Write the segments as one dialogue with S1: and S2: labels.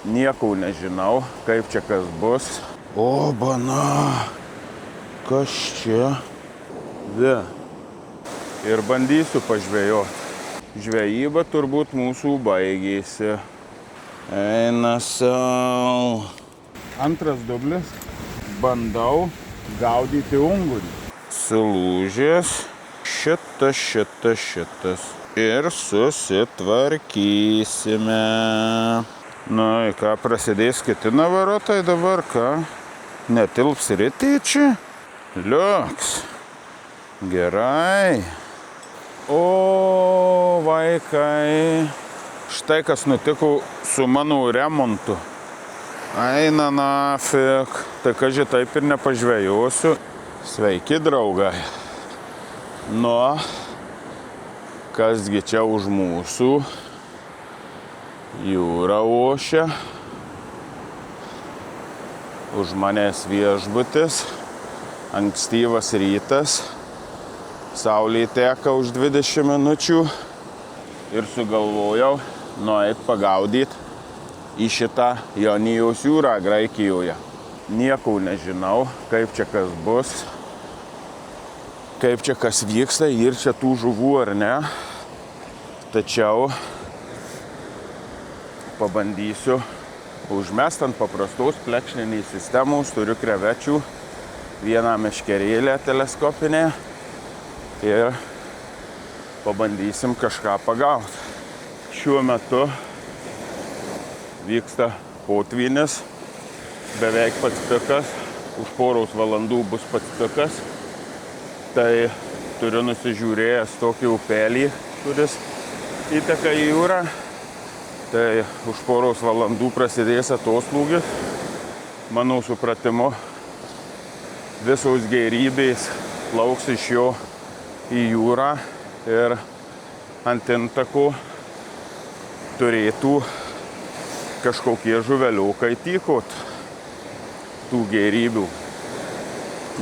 S1: Nieko nežinau, kaip čia kas bus. O, bana, kas čia? Ve. Ir bandysiu pažvejoti. Žvejyba turbūt mūsų baigėsi. Eina sau. Antras dublis. Bandau gaudyti ungurį. Sulūžęs. Šitas. Ir susitvarkysime. Nu, ką prasidės kiti navarotai dabar, ką? Netilps rytį čia? Liuks. Gerai. O, vaikai. Štai kas nutiko su mano remontu. Eina nafik. Tai kaži taip ir nepažvejosiu. Sveiki, draugai. Nu, kasgi čia už mūsų? Jūra ošia. Už manęs viešbutis. Ankstyvas rytas. Saulė teka už 20 minučių. Ir sugalvojau nueit pagaudyti į šitą Jonijaus jūrą Graikijoje. Nieko nežinau, kaip čia kas bus, kaip čia kas vyksta ir čia tų žuvų ar ne. Tačiau pabandysiu užmest ant paprastos plekšninės sistemos. Turiu krevečių, vieną meškerėlę teleskopinę ir pabandysim kažką pagauti. Šiuo metu vyksta potvynis, beveik pats pikas, už poros valandų bus pats pikas. Tai turiu nusižiūrėjęs tokį upelį, kuris įteka į jūrą. Tai už poros valandų prasidės atoslūgis. Mano supratimu, visos gėrybės plauks iš jo į jūrą ir ant intako turėtų kažkokie žuveliukai tykot tų gėrybių.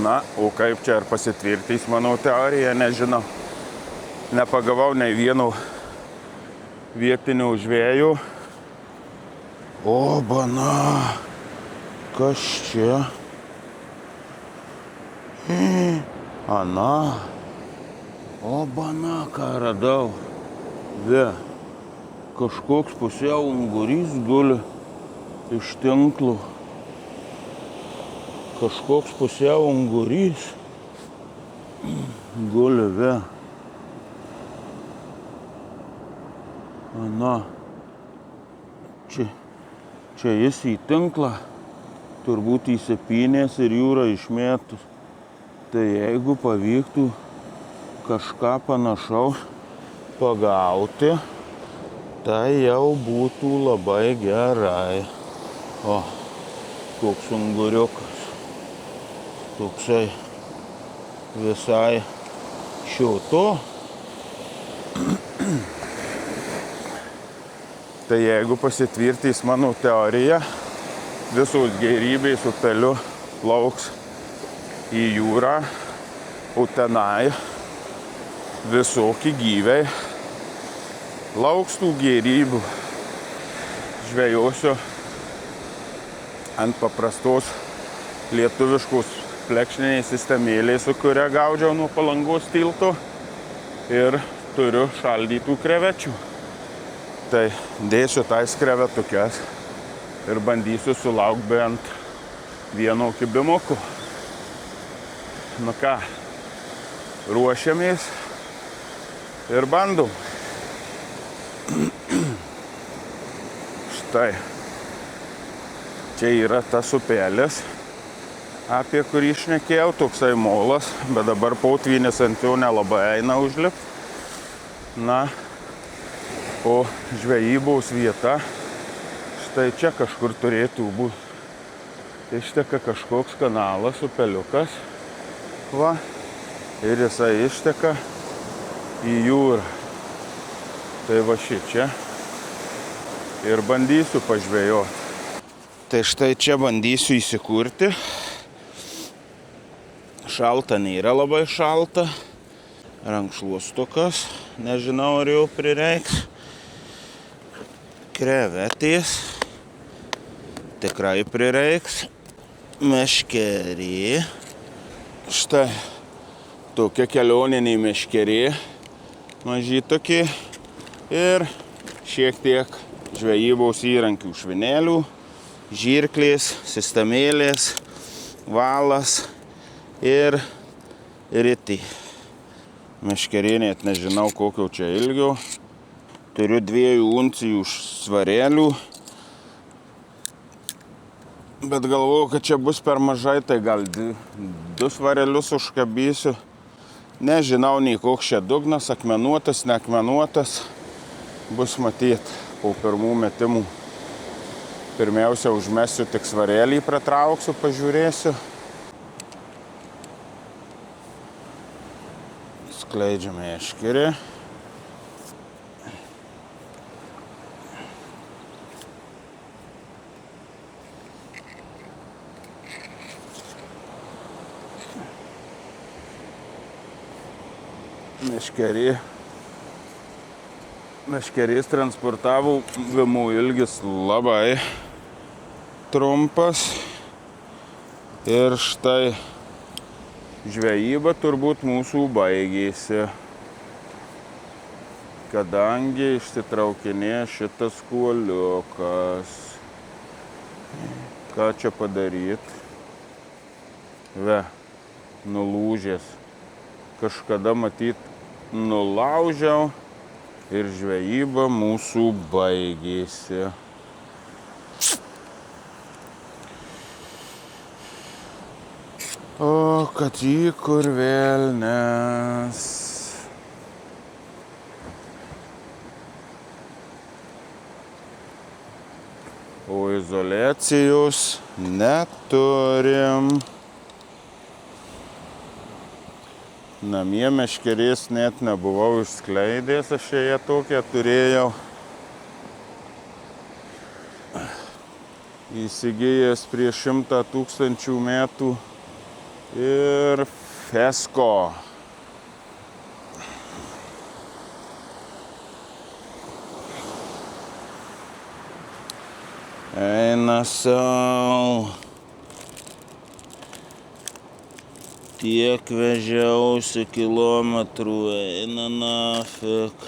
S1: Na, o kaip čia ar pasitvirtys mano teorija, nežinau. Nepagavau nei vieno vietinio žvėjų. O, bana, kas čia? Ana. O, bana, ką radau. Ve. Kažkoks pusiau ungurys guli iš tinklo. Kažkoks pusiau ungurys guli, ve. Na, čia jis į tinklą turbūt įsipynės ir jūrą išmėtus. Tai jeigu pavyktų kažką panašaus pagauti, tai jau būtų labai gerai. O, koks unguriukas. Toksai visai šioto. Tai jeigu pasitvirtys mano teorija, visos gėrybės upeliu plauks į jūrą, o tenai visokie gyviai lauks tų gėrybių. Žvejosiu ant paprastos lietuviškos plekšninės sistemėlės, su kuria gaudžiau nuo Palangos tilto, ir turiu šaldytų krevečių. Tai dėsiu tais krevetukes ir bandysiu sulaukti bent vieno kibimuko. Nu ką, ruošiamės ir bandom. Štai, čia yra tas upelis, apie kurį šnekėjau, toksai molas, bet dabar potvynis ant jo nelabai eina užlipti. Na, o žvejybos vieta štai čia kažkur turėtų būti. Išteka kažkoks kanalas, upeliukas, va, ir jisai išteka į jūrą. Tai va šičia ir bandysiu pažvejoti. Tai štai čia bandysiu įsikurti. Šalta nėra labai šalta. Rankšluostukas, nežinau ar jau prireiks. Krevetės. tikrai prireiks. Meškerė. Štai tokia kelioniniai meškerė. Mažytokie. Ir šiek tiek žvejybos įrankių, švinėlių, žirklės, sistemėlės, valas ir ritį. Meškerė net nežinau kokio čia ilgio. Turiu 2 uncijų svarelių. Bet galvoju, kad čia bus per mažai, tai gal 2 svarelius užkabysiu. Nežinau nei koks čia dugnas, akmenuotas, neakmenuotas. Bus matyt po pirmų metimų. Pirmiausia, užmesiu tik svarelį, pratrauksiu, pažiūrėsiu. Skleidžiame meškerę. Meškerės transportavimo ilgis labai trumpas. Ir štai žvejyba turbūt mūsų baigėsi, kadangi išsitraukinė šitas kuoliukas. Ką čia padaryt? Nulūžęs. Kažkada matyt nulaužiau ir žvejyba mūsų baigėsi. O, kad jį kur velnias. O izoliacijos neturim. Namie meškerės net nebuvau išskleidęs, aš ją tokią turėjau. Įsigijęs prieš 100 000 metų ir Fesko. Eina sau. Tiek vežiausi kilometrų, eina nafik.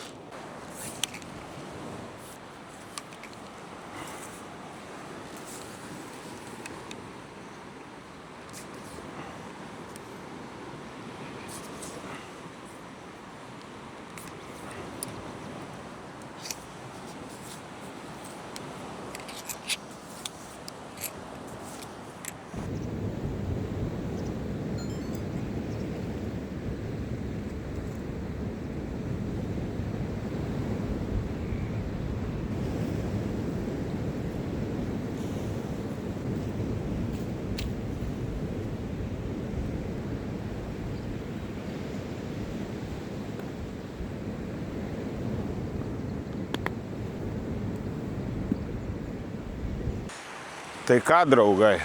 S1: Tai ką, draugai?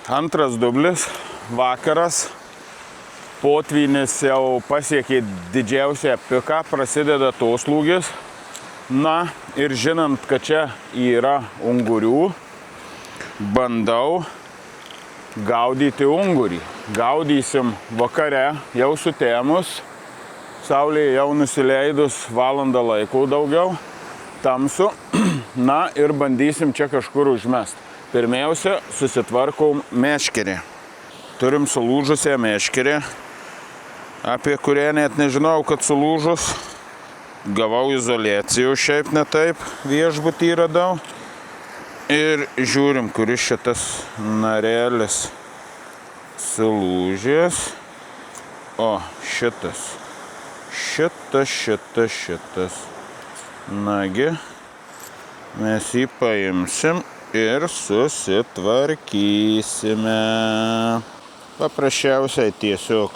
S1: Antras dublis, vakaras. Potvynis jau pasiekė didžiausią piką, prasideda atoslūgis. Na ir žinant, kad čia yra ungurių, bandau gaudyti ungurį. Gaudysim vakare, jau sutemus, saulė jau nusileidus valandą laiko daugiau, tamsu. Na ir bandysim čia kažkur užmest. Pirmiausia, susitvarkom meškerį. Turim sulūžusią meškerį, apie kurią net nežinau, kad sulūžus. Gavau izoliacijų, šiaip ne taip, viešbutį radau. Ir žiūrim, kuris šitas narelis sulūžęs. O, šitas. Šitas. Nagi. Mes jį paimsim ir susitvarkysime. Paprasčiausiai tiesiog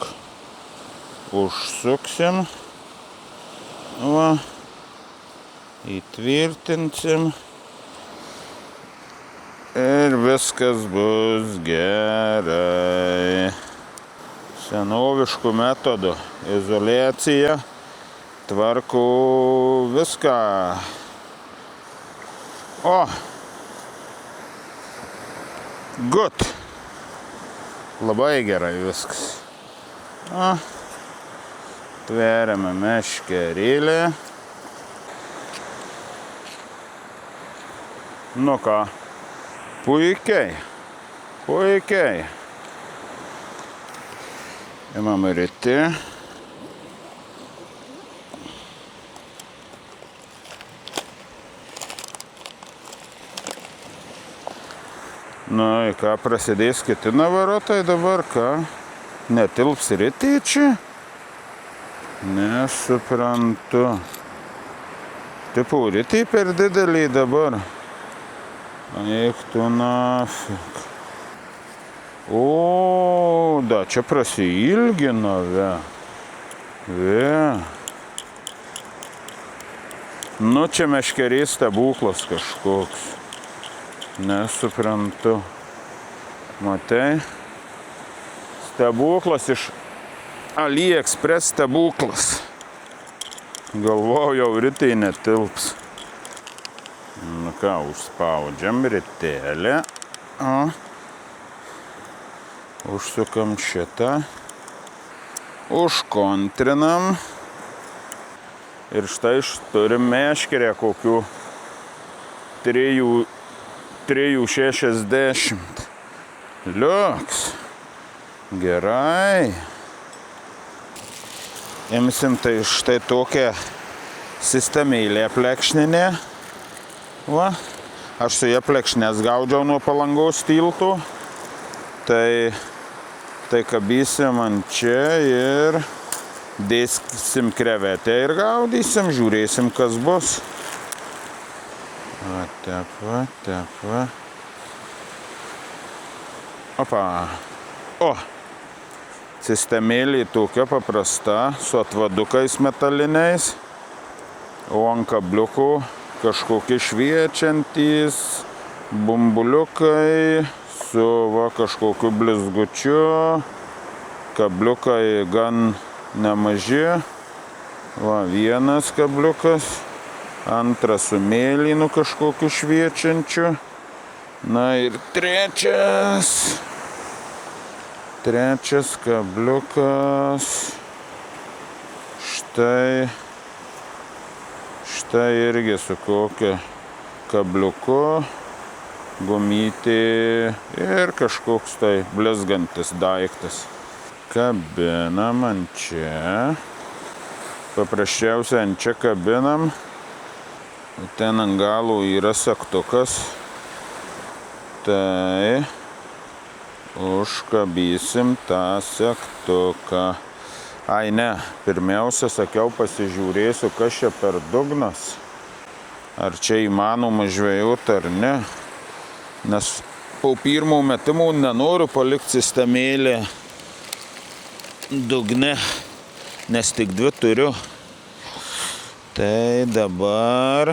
S1: užsuksim. Va. Įtvirtinsim. Ir viskas bus gerai. Senoviškų metodų izoliacija tvarko viską. O, Gut. Labai gerai viskas. Tveriame meškerėlę. Nu ką, puikiai. Imam ryti. Nu, į ką prasidės kiti navarotai dabar, ką? Netilps rytį čia? Nesuprantu. Tipo, rytį per didelį dabar. Eik tu nafik. O, da, čia prasiilgino, Nu, čia meškerės stebuklas kažkoks. Nesuprantu. Matai? Stebuklas iš AliExpress stebuklas. Galvojau, jau rytai netilps. Nu ką, užspaudžiam rytelę. Užsukam šitą. Užkontrinam. Ir štai turim meškerę kokių 3,60. Liuks. Gerai. Imsim tai štai tokią sistemėlę plekšninę. Va. Aš su ją plekšnės gaudžiau nuo Palangos tiltų. Tai kabysim ant čia ir dėsim krevetę ir gaudysim, žiūrėsim, kas bus. Tepa. Opa. O. Sistemėlė tokia paprasta, su atvadukais metaliniais, o ant kabliukų kažkokie šviečiantys bumbuliukai su kažkokiu blizgučiu. Kabliukai gan nemaži. Vienas kabliukas, antras su mėlynu kažkokiu šviečiančiu. Na ir trečias kabliukas. Štai irgi su kokiu kabliuku, gumytė ir kažkoks tai blizgantis daiktas. Kabinam ant čia. Paprasčiausiai ant čia kabinam. Ten ant galo yra segtukas. Tai užkabysim tą segtuką. Ai ne, pirmiausia, sakiau, pasižiūrėsiu, kas čia per dugnas. Ar čia įmanoma žvejot ar ne. Nes po pirmo metimo nenoriu palikti sistemėlę dugne, nes tik 2 turiu. Tai dabar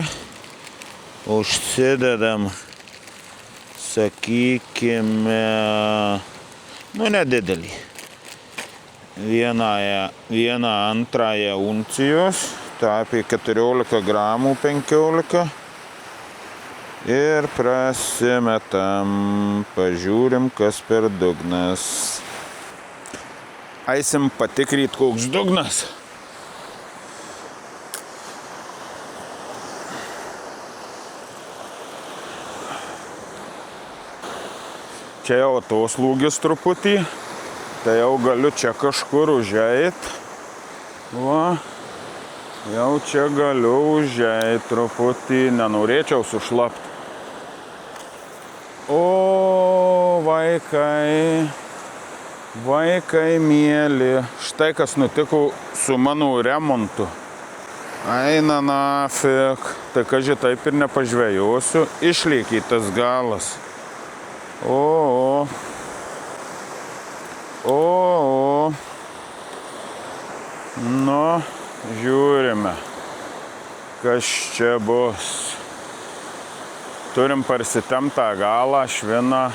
S1: užsidedam, sakykime, nedidelį. Vieną antrąją uncijos, tai apie 14 gramų 15. Ir prasimetam, pažiūrim, kas per dugnas. Eisim patikryt, koks dugnas. Čia jau atoslūgis truputį. Tai jau galiu čia kažkur užeit. Jau čia galiu užeit truputį. Nenorėčiau sušlapti. O, vaikai mėly. Štai kas nutiko su mano remontu. Eina nafik. Tai kaži taip ir nepažvejosiu. Išliekė tas galas. O. Nu, žiūrime, kas čia bus. Turim parsitemtą galą, šviną.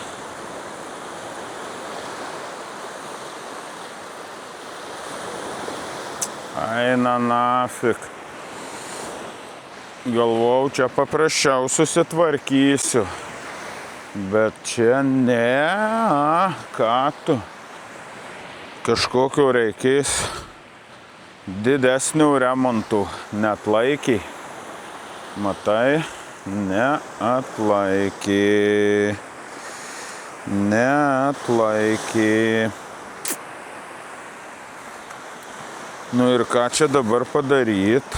S1: Eina nafik. Galvojau, čia paprasčiau susitvarkysiu. Bet čia ne, ką tu. Kažkokio reikės didesnių remontų, neatlaikė. Matai, neatlaikė. Nu ir ką čia dabar padaryt?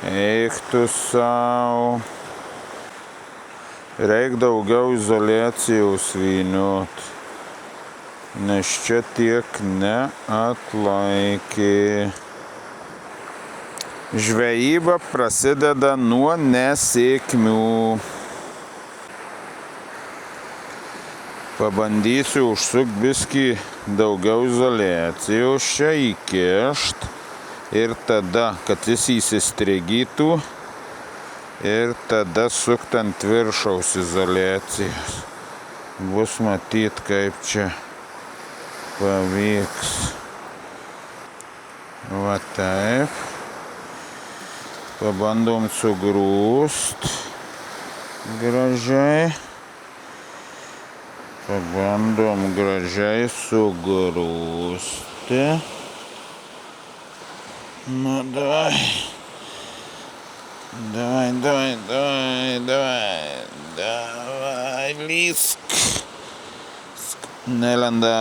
S1: Eik tu sau. Reik daugiau izoliacijos vyniot, nes čia tiek neatlaikė. Žvejyba prasideda nuo nesėkmių. Pabandysiu užsukti biskį daugiau izoliacijos čia įkišt ir tada, kad jis įsistrigytų ir tada sukt ant viršaus izoliacijos. Bus matyt, kaip čia pavyks. Va taip. Pabandom sugrūst gražiai. Pabandom gražiai sugrūsti. Nu, davai. Davai, lysk. Nelenda.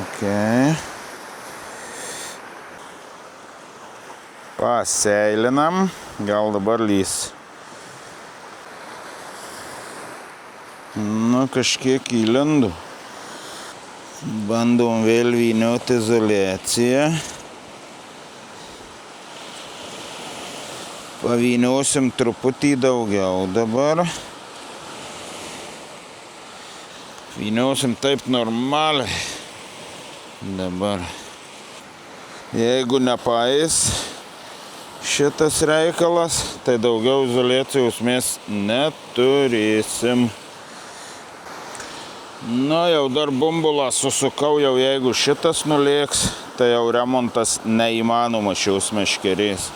S1: Okei. Paseilinam, gal dabar lys. Nu, kažkiek įlendu. Bandom vėl vynioti izoliaciją. Pavyniosim truputį daugiau dabar. Vyniosim taip normaliai. Dabar. Jeigu nepaeis šitas reikalas, tai daugiau izoliacijos mes neturėsim. Nu, jau dar bumbulą susukau, jau jeigu šitas nulėks, tai jau remontas neįmanomas šios meškerės.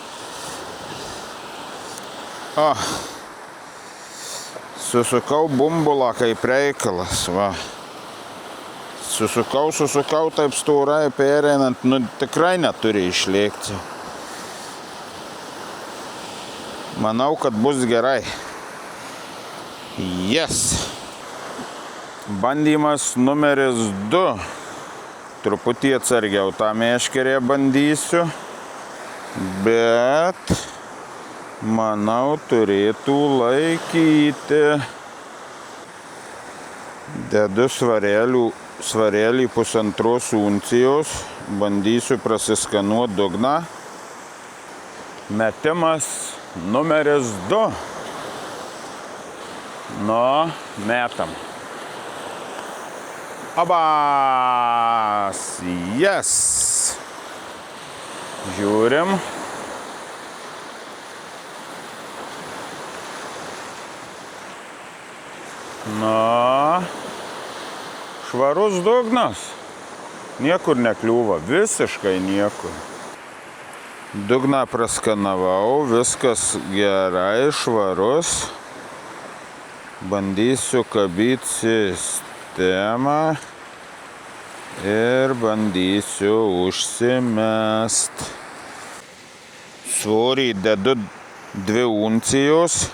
S1: Susukau bumbulą kaip reikalas, va. Susukau taip storai pereinant, nu tikrai neturi išlėkti. Manau, kad bus gerai. Yes. Bandymas numeris 2. Truputį atsargiau tą meškerę bandysiu, bet manau turėtų laikyti. Dedu svarelį 1,5 uncijos, bandysiu prasiskanuoti dugną. Metimas numeris 2. Nu, metam. Abas! Yes! Žiūrim. Na, švarus dugnas. Niekur nekliūva, visiškai niekur. Dugną praskanavau, viskas gerai, švarus. Bandysiu kabyti sistemą ir bandysiu užsimest. Svorį dedu 2 uncijos,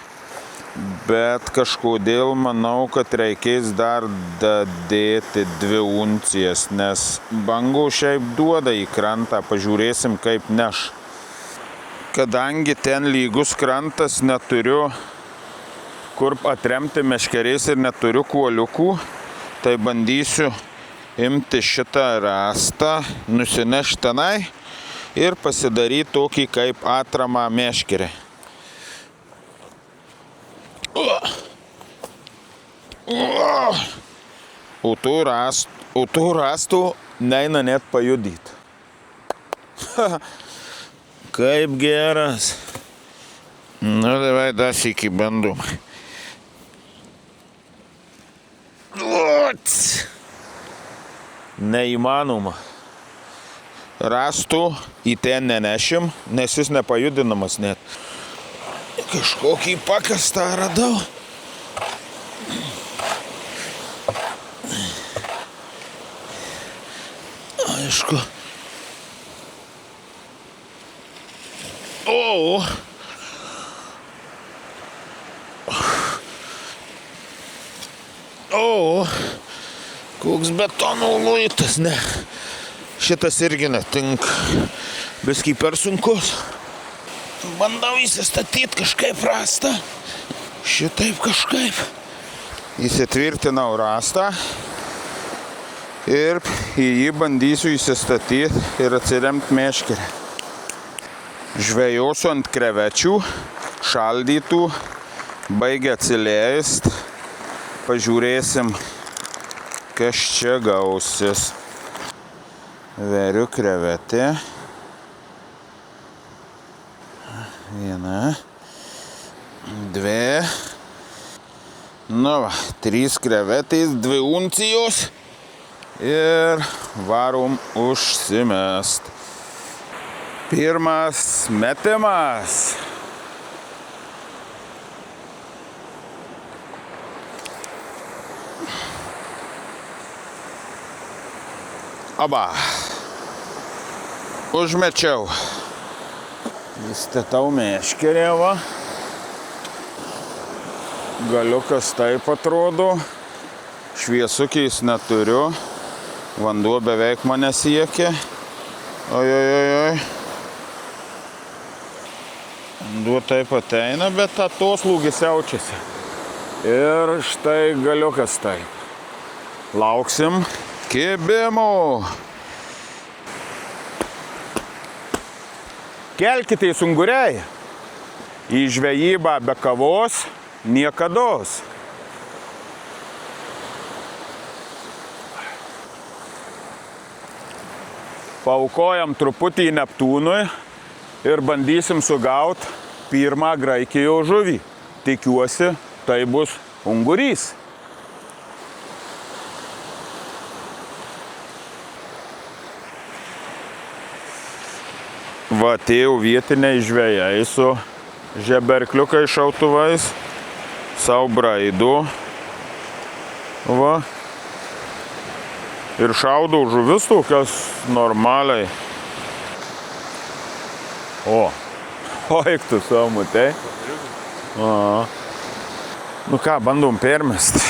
S1: bet kažkodėl manau, kad reikės dar dadėti 2 uncijas, nes bangų šiaip duoda į krantą, pažiūrėsim kaip neš. Kadangi ten lygus krantas, neturiu kur atremti meškerės ir neturiu kuoliukų, tai bandysiu imti šitą rąstą, nusinešti tenai ir pasidaryti tokį kaip atramą meškerę. O tų rąstų neina net pajudyti. Kaip geras. Nu, davai dar sykį bandom. Neįmanoma. Rastų į ten nenešim, nes jis nepajudinamas net. Kažkokį pakastą radau. Aišku. O! O! Koks betono luitas, ne. Šitas irgi netinka. Biskį per sunkus. Bandau įsistatyti kažkaip rastą. Šitaip kažkaip. Įsitvirtinau rastą. Ir į jį bandysiu įsistatyti ir atsiremti meškerę. Žvejosiu ant krevečių, šaldytų, baigia atsileist. Pažiūrėsim, kas čia gausis. Veriu krevetę. Viena. Dvi. Nu va, 3 krevetės, 2 uncijos. Ir varom užsimest. Pirmas metimas. Aba. Užmečiau. Įstatau meškerę, va. Galiukas taip atrodo. Šviesukiais neturiu. Vanduo beveik mane siekia. Oi. Vanduo taip ateina, bet atoslūgis jaučiasi. Ir štai galiukas taip. Lauksim kibimo. Kelkitės unguriai. Į žvejybą be kavos niekados. Paaukojam truputį Neptūnui ir bandysim sugaut pirmą Graikijos žuvį. Tikiuosi, tai bus ungurys. Va, atėjau vietiniai žvejai su žeberkliukais šautuvais, sau braido. Va. Ir šaudau žuvis tokias normaliai. O, eik tu savo, matai. Nu ką, bandom permest.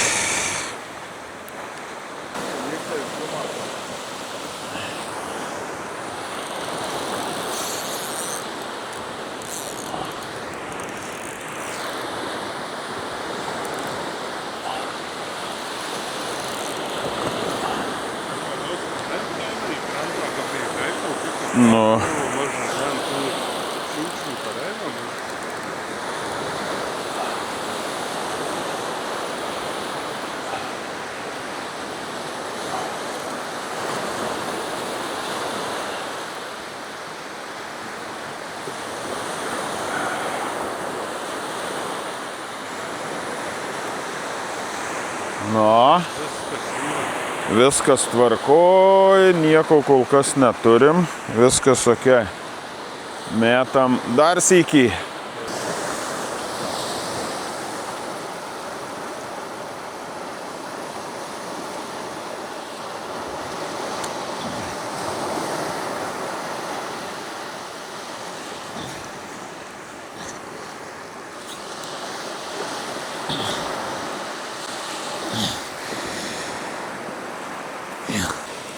S1: Nu. Nu. Viskas tvarkoj, nieko kol kas neturim, viskas okei. Metam dar sykį.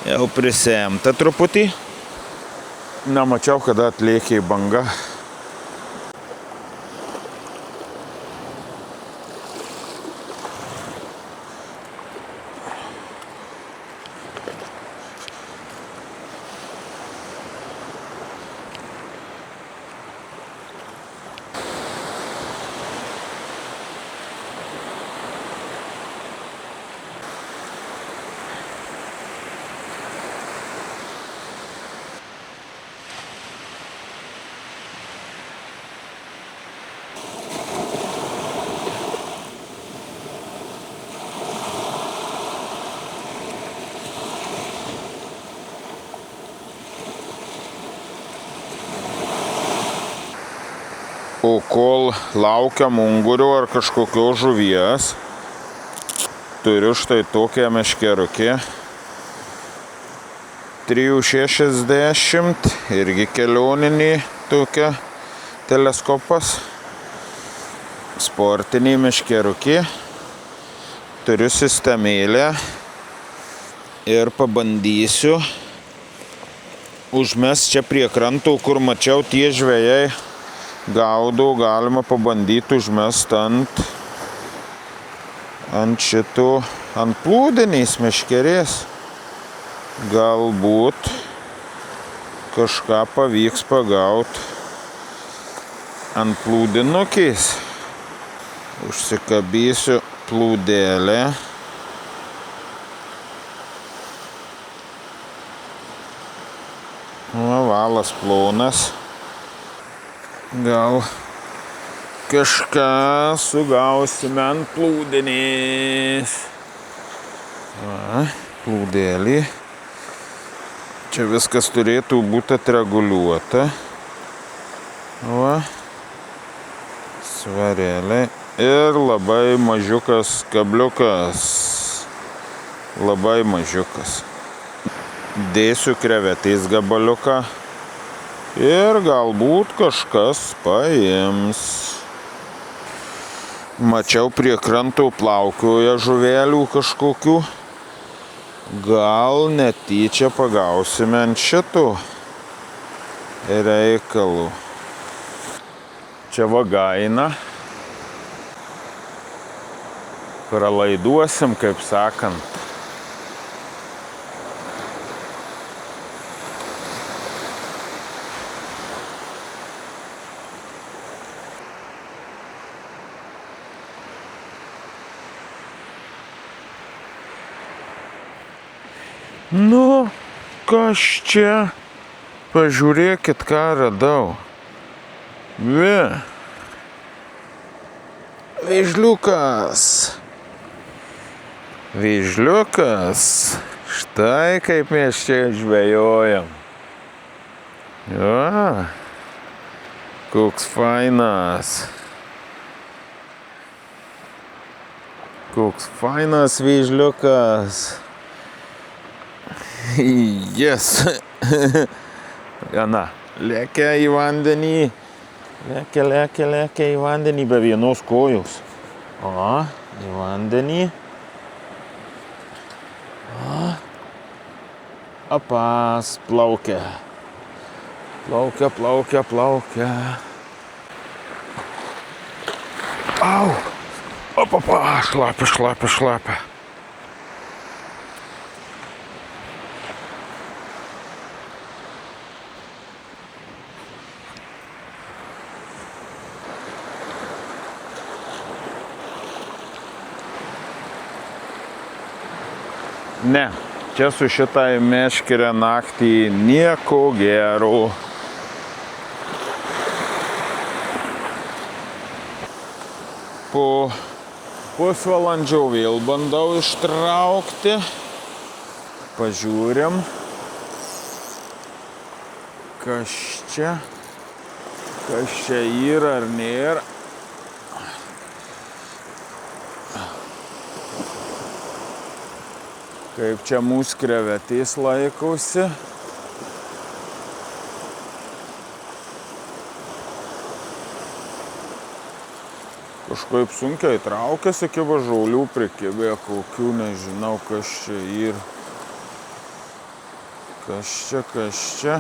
S1: Jau prisemta truputį. Nemačiau, kada atlėkė banga. O kol laukiam ungurio ar kažkokios žuvies, turiu štai tokią meškerukį. 3,60, irgi kelioninį tokia teleskopas. Sportinį meškerukį. Turiu sistemėlę ir pabandysiu užmest čia prie kranto, kur mačiau tie žvejai gaudo, galima pabandyti užmest ant šito, ant plūdinės meškerės. Galbūt kažką pavyks pagauti ant plūdinukės. Užsikabysiu plūdelę. Valas plonas. Gal kažką sugausime ant plūdinės. Plūdelį. Čia viskas turėtų būti atreguliuota. Va. Svarelė. Ir labai mažiukas kabliukas. Labai mažiukas. Dėsiu krevetės gabaliuką. Ir galbūt kažkas paims. Mačiau prie kranto plaukioja žuvelių kažkokių. Gal netyčia pagausime ant šitų reikalų. Čia vagaina. Pralaiduosim, kaip sakant. Nu, kas čia? Pažiūrėkit, ką radau. Vėžliukas. Vėžliukas. Štai kaip mes čia žvejojam. Jo. Koks fainas. Koks fainas vėžliukas. Yes. Gana. Lėkia į vandenį. Lėkia į vandenį be vienos kojos. O, į vandenį. O. Apas, plaukia. Plaukia. Au. Opapa, šlapia. Ne, čia su šitai meškere naktį nieko gero. Po pusvalandžio vėl bandau ištraukti. Pažiūrim. Kas čia yra ar nėra. Kaip čia mūsų krevetės laikosi. Kažkaip sunkiai traukėsi, kiba žaulių prikibė, kokių nežinau, kas čia yra. Kas čia.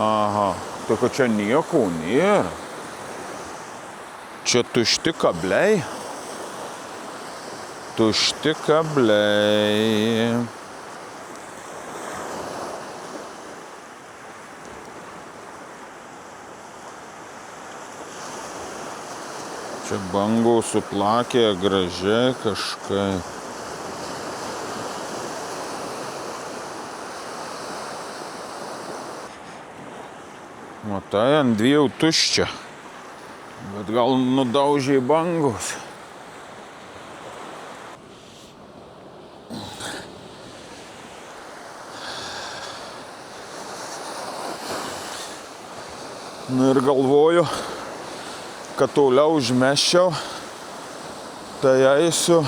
S1: Aha, tai kad čia nieko nėra. Čia tušti kabliai. Tušti kabliai. Čia bangos suplakė gražiai kažkaip. Matai, ant dviejų tuščia. Bet gal nudaužė bangos. Nu ir galvoju, kad toliau užmesčiau, tai eisiu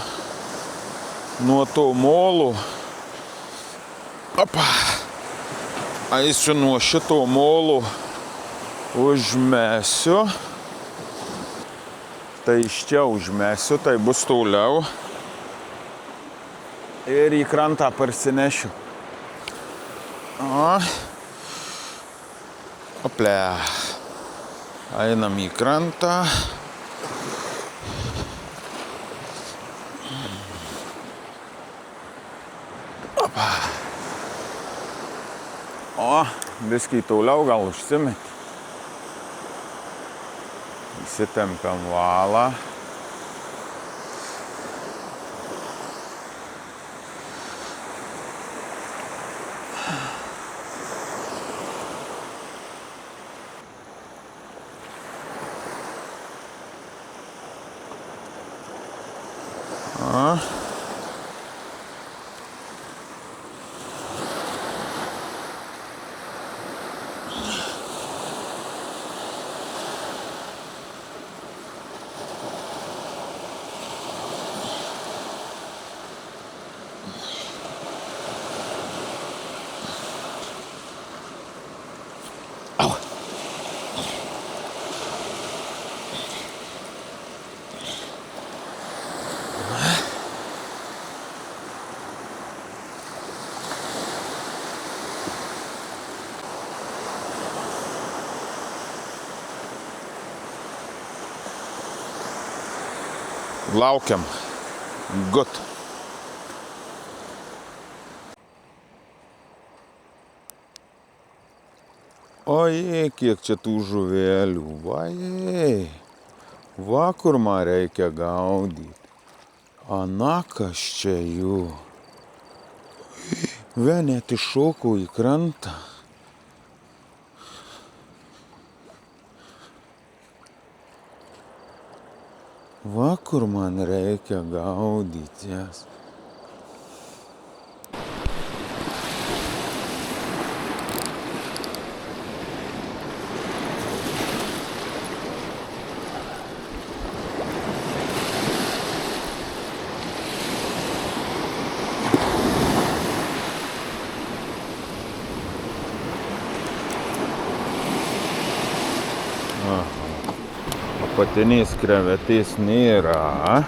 S1: nuo to molo. Opa. Eisiu nuo šito molo, užmesiu. Tai iš čia užmesiu, tai bus toliau. Ir į krantą parsinešiu. Ople. Einam į krantą. Opa. O, biskį toliau gal užsimet. Įsitempiam valą. Laukiam. Gut. Ojei, kiek čia tų žuvelių. Vajei. Va, kur man reikia gaudyti. Ana, kas čia jų. Ve, net iššokau į krantą. Va, kur man reikia gaudyti jas. Apatinės krevetės nėra.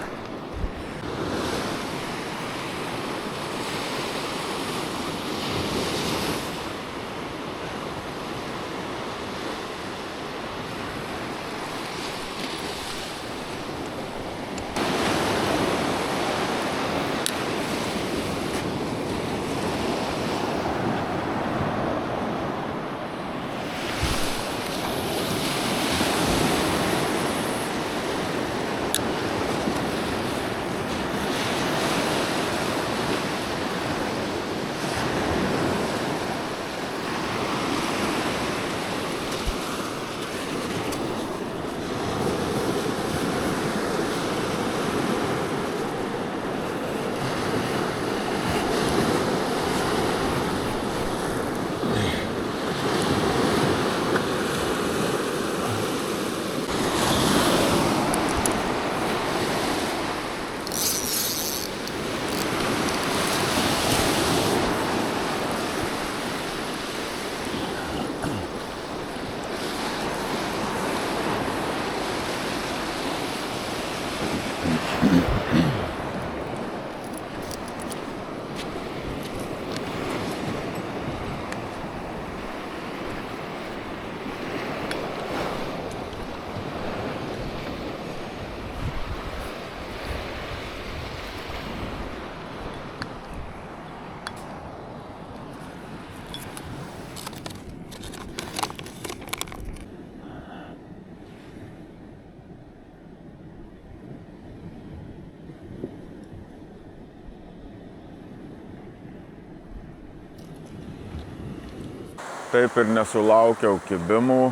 S1: Taip ir nesulaukiau kibimų.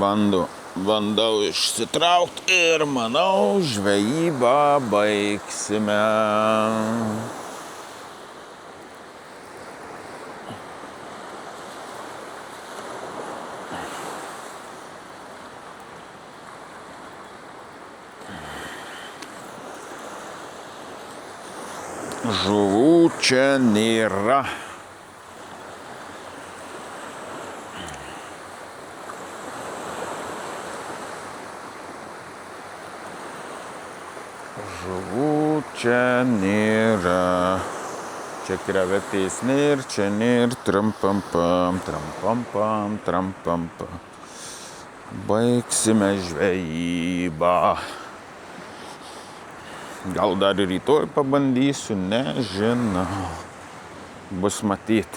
S1: Bandau išsitraukti ir manau, žvejybą baigsime. Žuvų čia nėra. Žuvų čia nėra. Čia krevetės nėr, čia nėr. Trampampam, trampampam, trampampam. Baigsime žvejybą. Gal dar rytoj pabandysiu, nežinau. Bus matyt.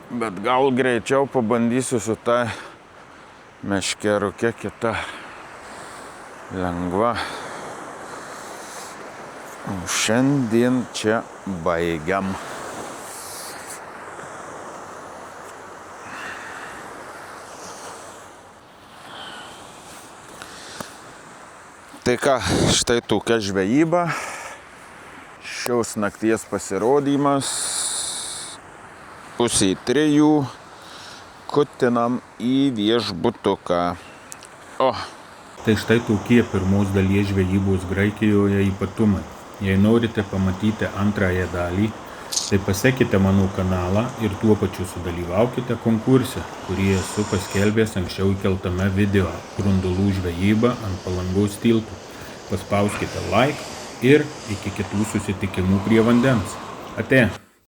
S1: Bet gal greičiau pabandysiu su ta meškerukė kita. Lengva. Šiandien čia baigiam. Tai ką, štai tokia žvejyba. Šios nakties pasirodymas. 2:30 kutinam į viešbutuką. Tai štai tokie pirmos dalies žvejybos Graikijoje ypatumai. Jei norite pamatyti antrąją dalį, tai pasekite mano kanalą ir tuo pačiu sudalyvaukite konkurse, kurį esu paskelbęs anksčiau įkeltame video Grundulų žvejyba ant Palangos tiltų. Paspauskite like ir iki kitų susitikimų prie vandens. Ate!